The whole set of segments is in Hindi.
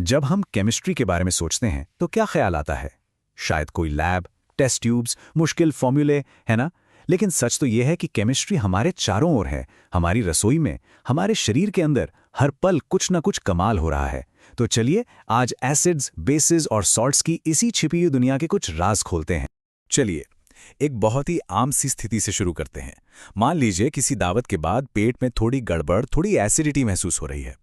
जब हम केमिस्ट्री के बारे में सोचते हैं तो क्या ख्याल आता है? शायद कोई लैब, टेस्ट ट्यूब्स, मुश्किल फॉर्मूले, है ना? लेकिन सच तो यह है कि केमिस्ट्री हमारे चारों ओर है, हमारी रसोई में, हमारे शरीर के अंदर हर पल कुछ ना कुछ कमाल हो रहा है। तो चलिए आज एसिड्स, बेसिस और सॉल्ट्स की इसी छिपी हुई दुनिया के कुछ राज खोलते हैं। चलिए, एक बहुत ही आम सी स्थिति से शुरू करते हैं। मान लीजिए किसी दावत के बाद पेट में थोड़ी गड़बड़, थोड़ी एसिडिटी महसूस हो रही है।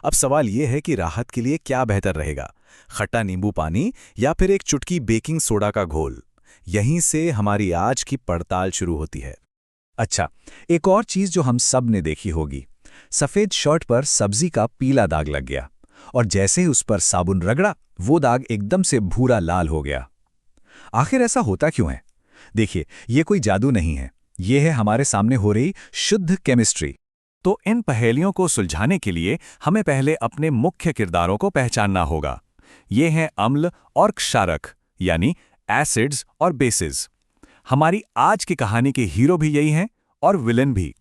अब सवाल ये है कि राहत के लिए क्या बेहतर रहेगा, खट्टा नींबू पानी या फिर एक चुटकी बेकिंग सोडा का घोल? यहीं से हमारी आज की पड़ताल शुरू होती है। अच्छा, एक और चीज जो हम सब ने देखी होगी, सफेद शर्ट पर सब्जी का पीला दाग लग गया और जैसे ही उस पर साबुन रगड़ा वो दाग एकदम से भूरा लाल हो गया। आखिर ऐसा होता क्यों है? देखिए, ये कोई जादू नहीं है, ये है हमारे सामने हो रही शुद्ध केमिस्ट्री। तो इन पहेलियों को सुलझाने के लिए हमें पहले अपने मुख्य किरदारों को पहचानना होगा। ये हैं अम्ल और क्षारक, यानी एसिड्स और बेसिस। हमारी आज की कहानी के हीरो भी यही हैं और विलेन भी।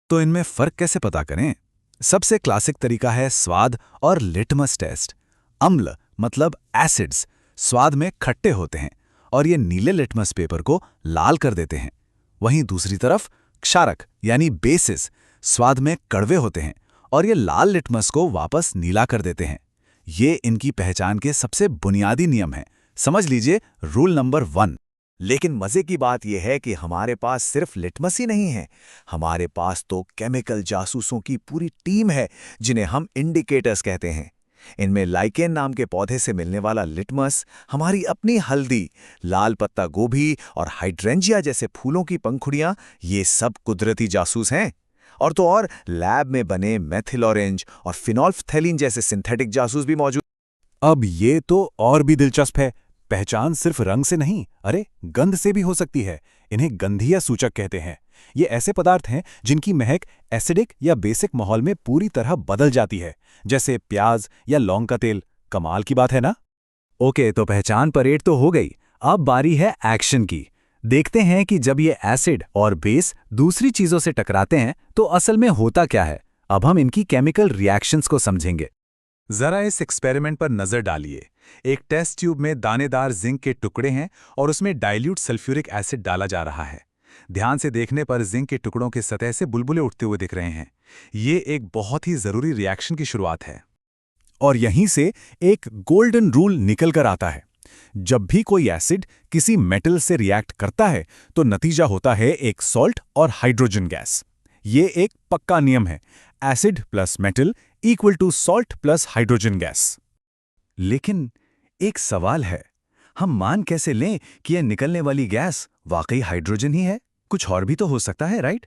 तो इनमें फर्क कैसे पता करें? सबसे क्लासिक तरीका है स्वाद और लिटमस टेस्ट। अम्ल मतलब एसिड्स स्वाद में खट्टे होते हैं और ये नीले लिटमस पेपर को लाल कर देते हैं। वहीं दूसरी तरफ क्षारक यानी बेसिस स्वाद में कड़वे होते हैं और ये लाल लिटमस को वापस नीला कर देते हैं। ये इनकी पहचान के सबसे बुनियादी नियम हैं। समझ लीजिए रूल नंबर 1। लेकिन मजे की बात यह है कि हमारे पास सिर्फ लिटमस ही नहीं है, हमारे पास तो केमिकल जासूसों की पूरी टीम है जिन्हें हम इंडिकेटर्स कहते हैं। इनमें लाइकेन नाम के पौधे से मिलने वाला लिटमस, हमारी अपनी हल्दी, लाल पत्ता गोभी और हाइड्रेंजिया जैसे फूलों की पंखुड़ियां, ये सब कुदरती जासूस हैं। और तो और लैब में बने मेथिल ऑरेंज और फिनोल्फ्थैलीन जैसे सिंथेटिक जासूस भी मौजूद। अब ये तो और भी दिलचस्प है। पहचान सिर्फ रंग से नहीं, अरे गंध से भी हो सकती है। इन्हें गंधीय सूचक कहते हैं। ये ऐसे पदार्थ हैं जिनकी महक एसिडिक या बेसिक माहौल में पूरी तरह बदल जाती है, जैसे प्याज या लौंग का तेल। कमाल की बात है ना? ओके, तो पहचान परेड तो हो गई। अब बारी है एक्शन की। देखते हैं कि जब ये एसिड और बेस दूसरी चीजों से टकराते हैं तो असल में होता क्या है। अब हम इनकी केमिकल रिएक्शंस को समझेंगे। जरा इस एक्सपेरिमेंट पर नजर डालिए। एक टेस्ट ट्यूब में दानेदार जिंक के टुकड़े हैं और उसमें डाइल्यूट सल्फ्यूरिक एसिड डाला जा रहा है। ध्यान से देखने पर जिंक के टुकड़ों के सतह से बुलबुले उठते हुए दिख रहे हैं। ये एक बहुत ही जरूरी रिएक्शन की शुरुआत है। और यहीं से एक गोल्डन रूल निकल कर आता है। जब भी कोई एसिड किसी मेटल से रिएक्ट करता है तो नतीजा होता है एक सॉल्ट और हाइड्रोजन गैस। ये एक पक्का नियम है, acid plus metal equal to salt plus hydrogen gas. लेकिन एक सवाल है, हम मान कैसे लें कि यह निकलने वाली गैस वाकई हाइड्रोजन ही है? कुछ और भी तो हो सकता है, राइट?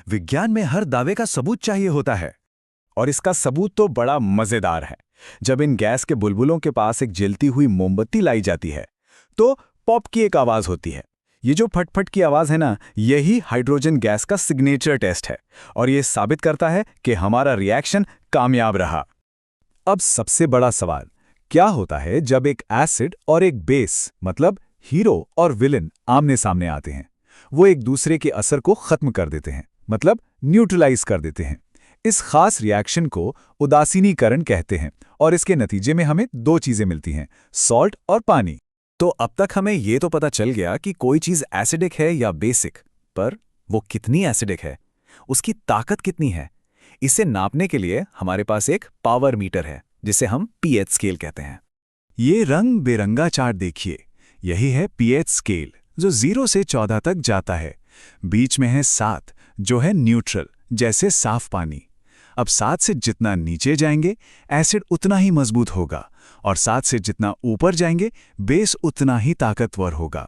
विज्ञान में हर दावे का सबूत चाहिए होता है। और इसका सबूत तो बड़ा मजेदार है। जब इन गैस के बुलबुलों के पास एक जलती हुई मोमबत्ती लाई जाती है तो पॉप की एक आवाज होती है। ये जो फटफट की आवाज है ना, यही हाइड्रोजन गैस का सिग्नेचर टेस्ट है और ये साबित करता है कि हमारा रिएक्शन कामयाब रहा। अब सबसे बड़ा सवाल, क्या होता है जब एक एसिड और एक बेस मतलब हीरो और विलेन आमने सामने आते हैं? वो एक दूसरे के असर को खत्म कर देते हैं, मतलब न्यूट्रलाइज कर देते हैं। इस खास रिएक्शन को उदासीनीकरण कहते हैं और इसके नतीजे में हमें दो चीजें मिलती हैं, सॉल्ट और पानी। तो अब तक हमें ये तो पता चल गया कि कोई चीज एसिडिक है या बेसिक, पर वो कितनी एसिडिक है, उसकी ताकत कितनी है, इसे नापने के लिए हमारे पास एक पावर मीटर है जिसे हम पीएच स्केल कहते हैं। ये रंग बेरंगा चार्ट देखिए, यही है पीएच स्केल जो 0 से 14 तक जाता है। बीच में है 7 जो है न्यूट्रल, जैसे साफ पानी। अब 7 से जितना नीचे जाएंगे एसिड उतना ही मजबूत होगा और 7 से जितना ऊपर जाएंगे बेस उतना ही ताकतवर होगा।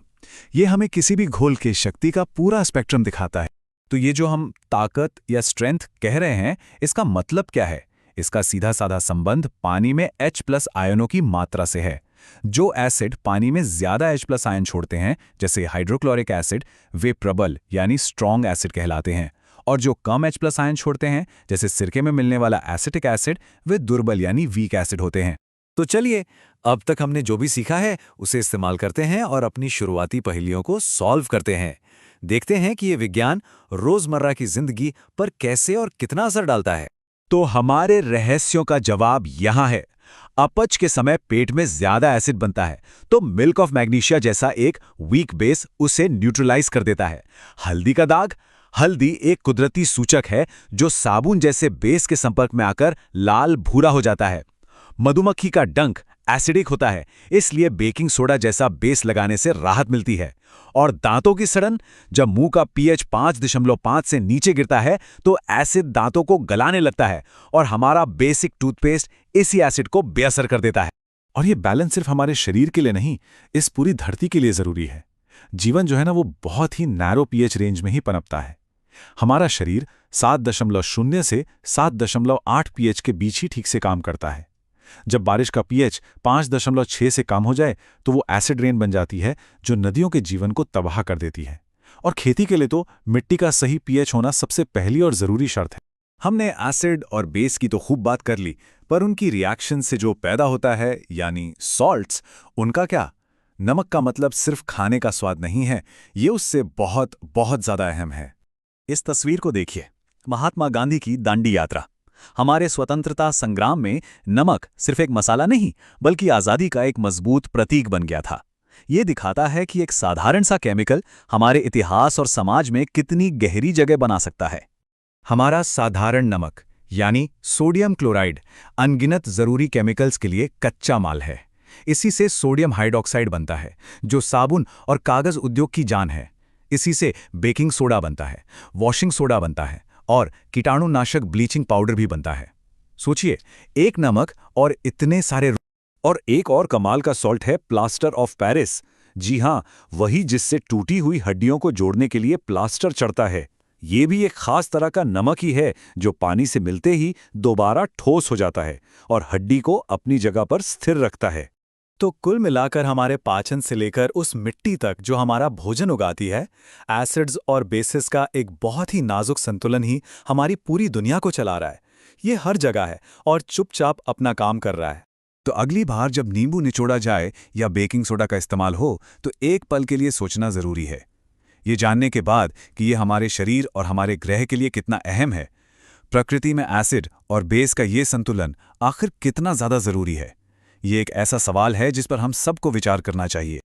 ये हमें किसी भी घोल की शक्ति का पूरा स्पेक्ट्रम दिखाता है। तो ये जो हम ताकत या स्ट्रेंथ कह रहे हैं, इसका मतलब क्या है? इसका सीधा साधा संबंध पानी में H+ आयनों की मात्रा से है। जो एसिड पानी में ज्यादा H+ आयन छोड़ते हैं, जैसे हाइड्रोक्लोरिक एसिड, वे प्रबल यानी स्ट्रॉन्ग एसिड कहलाते हैं और जो कम H+ आयन छोड़ते हैं, जैसे सिरके में मिलने वाला एसिटिक एसिड, वे दुर्बल यानी वीक एसिड होते हैं। तो चलिए, अब तक हमने जो भी सीखा है उसे इस्तेमाल करते हैं और अपनी शुरुआती पहेलियों को सॉल्व करते हैं। देखते हैं कि ये विज्ञान रोजमर्रा की जिंदगी पर कैसे और कितना असर डालता है। तो हमारे रहस्यों का जवाब यहाँ है। अपच के समय पेट में ज्यादा एसिड बनता है, तो मिल्क ऑफ मैग्नीशिया जैसा एक वीक बेस उसे न्यूट्रलाइज कर देता है। हल्दी का दाग, हल्दी एक कुदरती सूचक है जो साबुन जैसे बेस के संपर्क में आकर लाल भूरा हो जाता है। मधुमक्खी का डंक एसिडिक होता है, इसलिए बेकिंग सोडा जैसा बेस लगाने से राहत मिलती है। और दांतों की सड़न, जब मुंह का पीएच 5.5 से नीचे गिरता है तो एसिड दांतों को गलाने लगता है और हमारा बेसिक टूथपेस्ट इसी एसिड को बेअसर कर देता है। और ये बैलेंस सिर्फ हमारे शरीर के लिए नहीं, इस पूरी धरती के लिए जरूरी है। जीवन जो है ना, वो बहुत ही नैरो पीएच रेंज में ही पनपता है। हमारा शरीर 7.0 से 7.8 पीएच के बीच ही ठीक से काम करता है। जब बारिश का पीएच 5.6 से कम हो जाए तो वो एसिड रेन बन जाती है, जो नदियों के जीवन को तबाह कर देती है। और खेती के लिए तो मिट्टी का सही पीएच होना सबसे पहली और जरूरी शर्त है। हमने एसिड और बेस की तो खूब बात कर ली, पर उनकी रिएक्शन से जो पैदा होता है यानी सॉल्ट्स, उनका क्या? नमक का मतलब सिर्फ खाने का स्वाद नहीं है, ये उससे बहुत बहुत ज्यादा अहम है। इस तस्वीर को देखिए, महात्मा गांधी की दांडी यात्रा। हमारे स्वतंत्रता संग्राम में नमक सिर्फ एक मसाला नहीं, बल्कि आज़ादी का एक मजबूत प्रतीक बन गया था। ये दिखाता है कि एक साधारण सा केमिकल हमारे इतिहास और समाज में कितनी गहरी जगह बना सकता है। हमारा साधारण नमक यानी सोडियम क्लोराइड अनगिनत जरूरी केमिकल्स के लिए कच्चा माल है। इसी से सोडियम हाइड्रोक्साइड बनता है, जो साबुन और कागज उद्योग की जान है। इसी से बेकिंग सोडा बनता है, वॉशिंग सोडा बनता है और कीटाणुनाशक ब्लीचिंग पाउडर भी बनता है। सोचिए, एक नमक और इतने सारे। और एक और कमाल का सॉल्ट है प्लास्टर ऑफ पेरिस। जी हाँ, वही जिससे टूटी हुई हड्डियों को जोड़ने के लिए प्लास्टर चढ़ता है। ये भी एक खास तरह का नमक ही है, जो पानी से मिलते ही दोबारा ठोस हो जाता है और हड्डी को अपनी जगह पर स्थिर रखता है। तो कुल मिलाकर हमारे पाचन से लेकर उस मिट्टी तक जो हमारा भोजन उगाती है, एसिड्स और बेसिस का एक बहुत ही नाजुक संतुलन ही हमारी पूरी दुनिया को चला रहा है। ये हर जगह है और चुपचाप अपना काम कर रहा है। तो अगली बार जब नींबू निचोड़ा जाए या बेकिंग सोडा का इस्तेमाल हो, तो एक पल के लिए सोचना जरूरी है। ये जानने के बाद कि ये हमारे शरीर और हमारे ग्रह के लिए कितना अहम है, प्रकृति में एसिड और बेस का ये संतुलन आखिर कितना ज्यादा जरूरी है। ये एक ऐसा सवाल है जिस पर हम सबको विचार करना चाहिए।